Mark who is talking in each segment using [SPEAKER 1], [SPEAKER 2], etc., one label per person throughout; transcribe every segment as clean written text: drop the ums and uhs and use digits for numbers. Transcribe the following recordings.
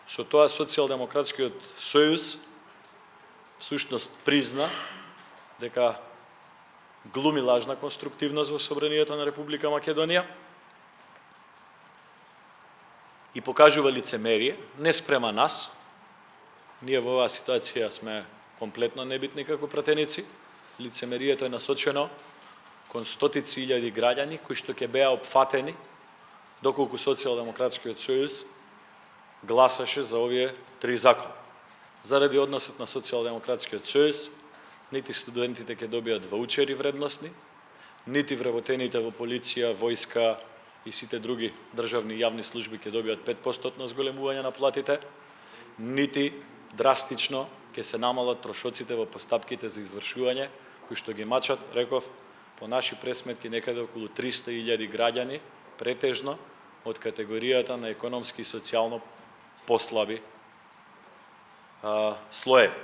[SPEAKER 1] Со тоа Социјалдемократскиот сојуз всушност призна дека глуми лажна конструктивност во собранието на Република Македонија и покажува лицемерие, не спрема нас. Ние во оваа ситуација сме комплетно небитни како пратеници. Лицемерието е насочено кон стотици илјади граѓани кои што ќе беа опфатени доколку Социјалдемократскиот сојуз гласаше за овие три закона. Заради односот на Социјалдемократскиот сојуз, нити студентите ќе добијат ваучери вредностни, нити вработените во полиција, војска и сите други државни и јавни служби ќе добијат 5% зголемување на платите, нити драстично ќе се намалат трошоците во постапките за извршување, кои што ги мачат, реков, по наши пресметки некаде околу 300.000 граѓани, претежно од категоријата на економски и социјално послаби слоеви.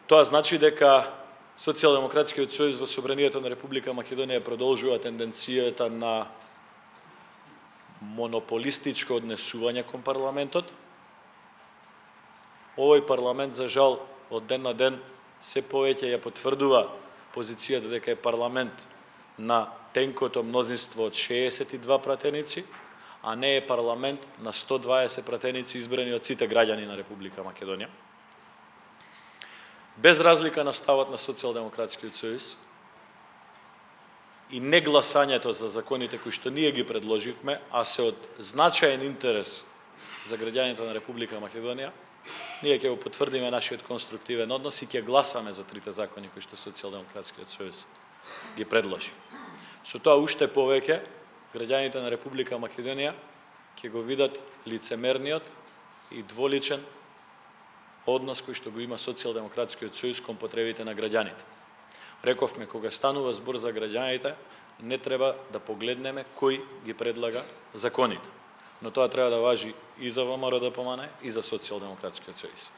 [SPEAKER 1] Тоа значи дека Социјалдемократскиот сојуз во собранието на Република Македонија продолжува тенденцијата на монополистичко однесување кон парламентот. Овој парламент, за жал, од ден на ден се повеќе ја потврдува позицијата дека е парламент на тенкото мнозинство од 62 пратеници, а не е парламент на 120 пратеници избрани од сите граѓани на Република Македонија. Без разлика на ставот на Социјалдемократскиот сојуз и негласањето за законите кои што ние ги предложивме, а се од значаен интерес за граѓаните на Република Македонија, ние ќе го потврдиме нашиот конструктивен однос и ќе гласаме за трите закони кои што Социјалдемократскиот сојуз ги предложи. Со тоа уште повеќе граѓаните на Република Македонија ќе го видат лицемерниот и дволичен однос кој што го има Социјалдемократскиот сојуз кон потребите на граѓаните. Рековме, кога станува збор за граѓаните, не треба да погледнеме кој ги предлага законите. Но тоа треба да важи и за ВМРО ДПМН и за Социјалдемократскиот сојуз.